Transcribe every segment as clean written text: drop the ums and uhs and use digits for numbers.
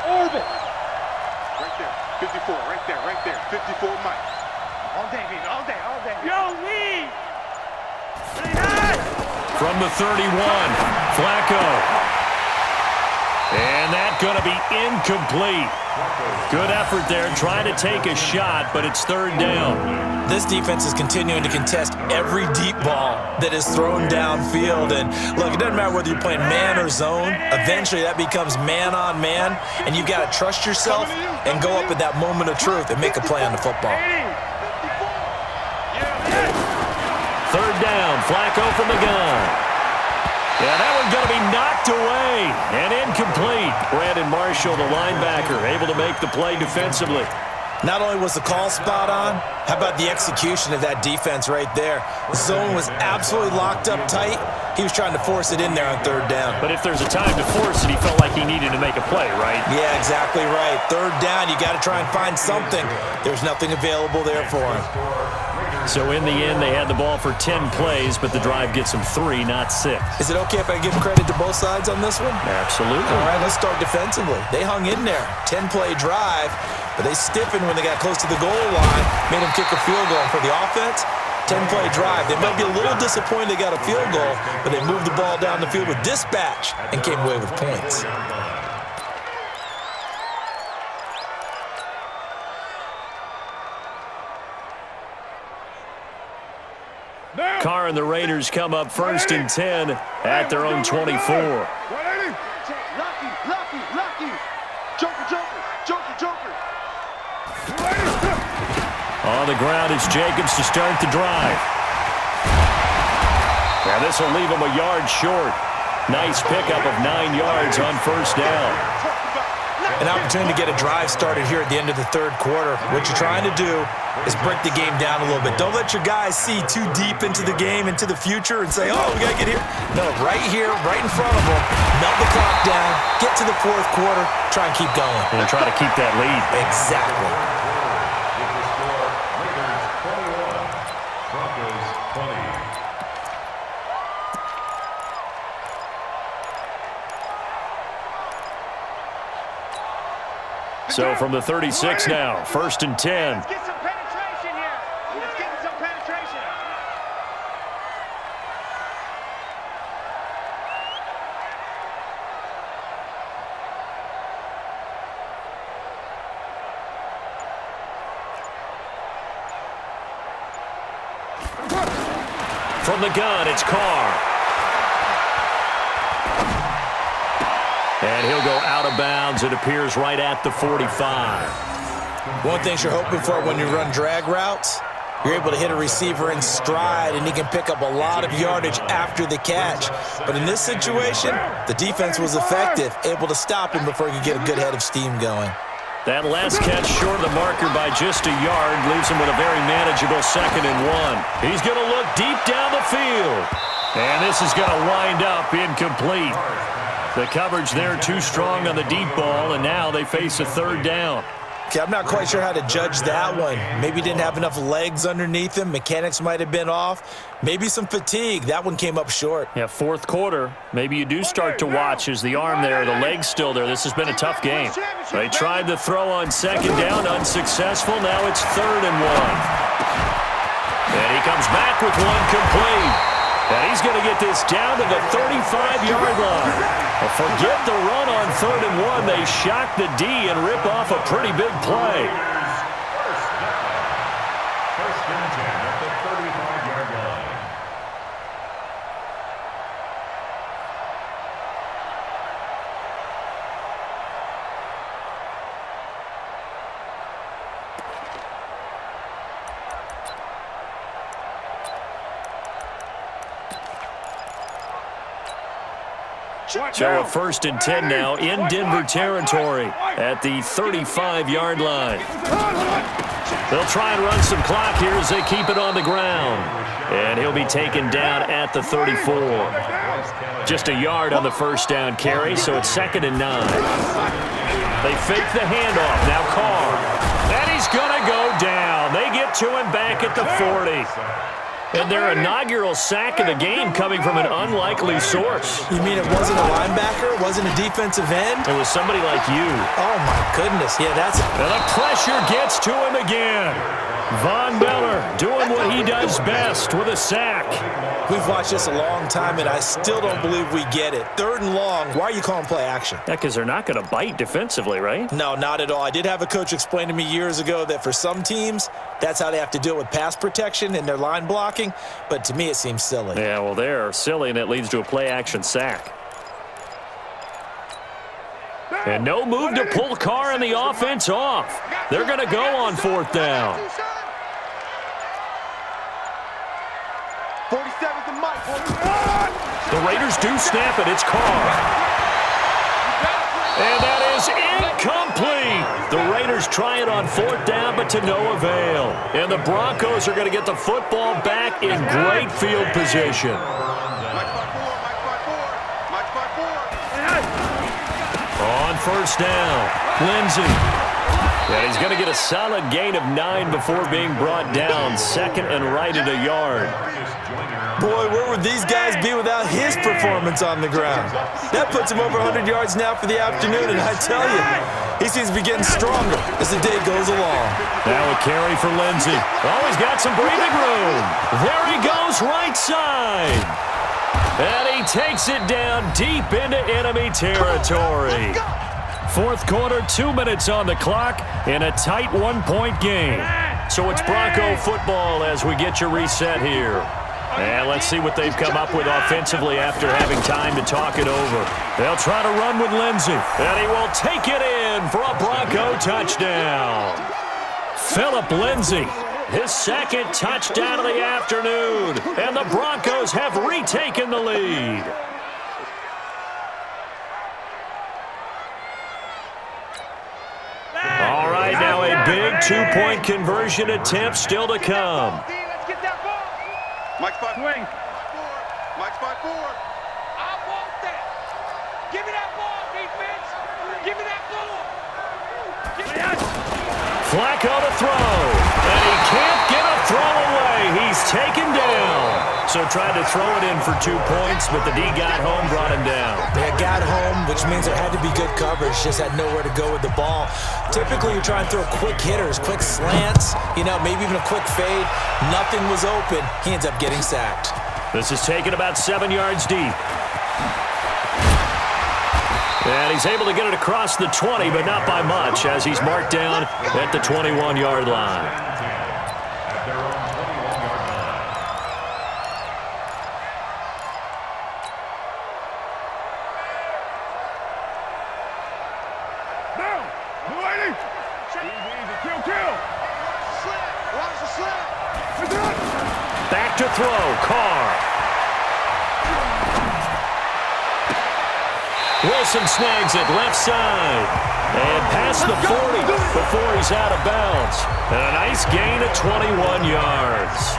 orbit. Right there, 54, right there, 54 Mike. All day, baby, all day, all day. Yo, Lee! From the 31, Flacco. And that's going to be incomplete. Good effort there, trying to take a shot, but it's third down. This defense is continuing to contest every deep ball that is thrown downfield. And look, it doesn't matter whether you're playing man or zone. Eventually, that becomes man on man, and you've got to trust yourself and go up at that moment of truth and make a play on the football. Third down, Flacco from the gun. Yeah, that one's going to be knocked away and incomplete. Brandon Marshall, the linebacker, able to make the play defensively. Not only was the call spot on, how about the execution of that defense right there? The zone was absolutely locked up tight. He was trying to force it in there on third down. But if there's a time to force it, he felt like he needed to make a play, right? Yeah, exactly right. Third down, you got to try and find something. There's nothing available there for him. So in the end, they had the ball for 10 plays, but the drive gets them 3, not 6. Is it okay if I give credit to both sides on this one? Absolutely. All right, let's start defensively. They hung in there. 10-play drive, but they stiffened when they got close to the goal line, made them kick a field goal. For the offense, 10-play drive. They might be a little disappointed they got a field goal, but they moved the ball down the field with dispatch and came away with points. Carr and the Raiders come up first and 10 at their own 24. Lucky. Joker. On the ground, it's Jacobs to start the drive. Now this will leave him a yard short. Nice pickup of 9 yards on first down. An opportunity to get a drive started here at the end of the third quarter. What you're trying to do is break the game down a little bit. Don't let your guys see too deep into the game, into the future, and say, oh, we got to get here. No, right here, right in front of them, melt the clock down, get to the fourth quarter, try and keep going. And try to keep that lead. Exactly. So from the 36 now, first and 10. Let's get some penetration here. Let's get some penetration. From the gun, it's Carr. And he'll go out of bounds. It appears right at the 45. One thing you're hoping for when you run drag routes, you're able to hit a receiver in stride, and he can pick up a lot of yardage after the catch. But in this situation, the defense was effective, able to stop him before he could get a good head of steam going. That last catch short of the marker by just a yard leaves him with a very manageable 2nd and 1. He's going to look deep down the field. And this is going to wind up incomplete. The coverage there too strong on the deep ball, and now they face a third down. Okay, I'm not quite sure how to judge that one. Maybe he didn't have enough legs underneath him. Mechanics might have been off. Maybe some fatigue. That one came up short. Yeah, fourth quarter. Maybe you do start to watch as the arm there, the leg's still there. This has been a tough game. They tried the throw on second down, unsuccessful. Now it's 3rd and 1. And he comes back with one complete. And he's going to get this down to the 35-yard line. Well, forget the run on 3rd and 1. They shock the D and rip off a pretty big play. First and 10 at the 35-yard line. So a 1st and 10 now in Denver territory at the 35-yard line. They'll try and run some clock here as they keep it on the ground. And he'll be taken down at the 34. Just a yard on the first down carry, so it's 2nd and 9. They fake the handoff. Now Carr. And he's going to go down. They get to him back at the 40. And their inaugural sack of the game coming from an unlikely source. You mean it wasn't a linebacker? It wasn't a defensive end? It was somebody like you. Oh, my goodness. Yeah, that's... And the pressure gets to him again. Von Miller doing what he does best with a sack. We've watched this a long time, and I still don't believe we get it. 3rd and long. Why are you calling play action? Yeah, because they're not going to bite defensively, right? No, not at all. I did have a coach explain to me years ago that for some teams, that's how they have to deal with pass protection and their line blocking. But to me, it seems silly. Yeah, well, they're silly, and it leads to a play action sack. And no move to pull Carr and the offense off. They're going to go on 4th down. 47's the mic. The Raiders do snap it. It's Carr. And that is incomplete. The Raiders try it on 4th down, but to no avail. And the Broncos are going to get the football back in great field position. On 1st down, Lindsey. And he's going to get a solid gain of 9 before being brought down. 2nd and right at a yard. Boy, where would these guys be without his performance on the ground? That puts him over 100 yards now for the afternoon, and I tell you, he seems to be getting stronger as the day goes along. Now a carry for Lindsey. Oh, he's got some breathing room. There he goes, right side. And he takes it down deep into enemy territory. 4th quarter, 2 minutes on the clock in a tight 1-point game. So it's Bronco football as we get your reset here. And let's see what they've come up with offensively after having time to talk it over. They'll try to run with Lindsey, and he will take it in for a Bronco touchdown. Phillip Lindsey, his 2nd touchdown of the afternoon, and the Broncos have retaken the lead. All right, now a big 2-point conversion attempt still to come. Mike's 5-4. Swing. Mike's 5-4. I want that. Give me that ball, defense. Give me that ball. Give me that. Flacco to throw, and he can't get a throw away. He's taken down. So tried to throw it in for 2 points, but the D got home, brought him down. They got home, which means there had to be good coverage, just had nowhere to go with the ball. Typically, you're trying to throw quick hitters, quick slants, maybe even a quick fade. Nothing was open. He ends up getting sacked. This is taken about 7 yards deep. And he's able to get it across the 20, but not by much, as he's marked down at the 21-yard line. Back to throw, Carr. Wilson snags it left side. And past the 40 before he's out of bounds. And a nice gain of 21 yards.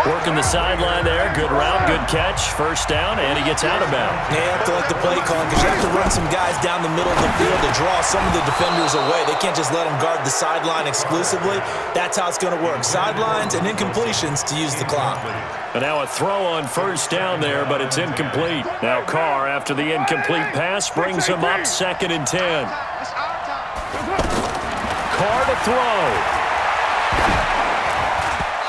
Working the sideline there. Good route, good catch. 1st down, and he gets out of bounds. You have to like the play calling because you have to run some guys down the middle of the field to draw some of the defenders away. They can't just let them guard the sideline exclusively. That's how it's going to work. Sidelines and incompletions to use the clock. And now a throw on 1st down there, but it's incomplete. Now Carr, after the incomplete pass, brings him up 2nd and 10. Carr to throw.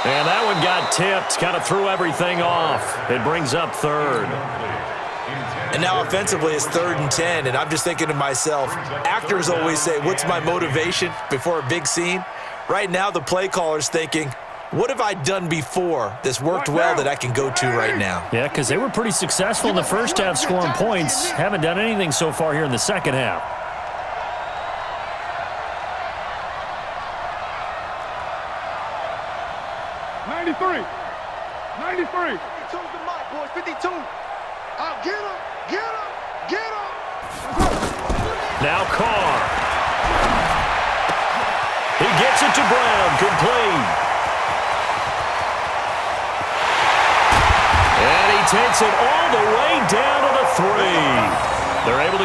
And that one got tipped, kind of threw everything off. It brings up 3rd. And now offensively it's 3rd and 10, and I'm just thinking to myself, actors always say, what's my motivation before a big scene? Right now the play caller's thinking, what have I done before that's worked well that I can go to right now? Yeah, because they were pretty successful in the 1st half scoring points. Haven't done anything so far here in the 2nd half. '93. 52's the mic, boys. 52. Out, get him, get him, get him. Now Carr. He gets it to Brown, complete. And he takes it all the way down to the 3. They're able to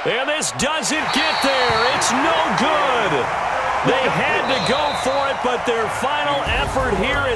And this doesn't get there. It's no good. They had to go for it, but their final effort here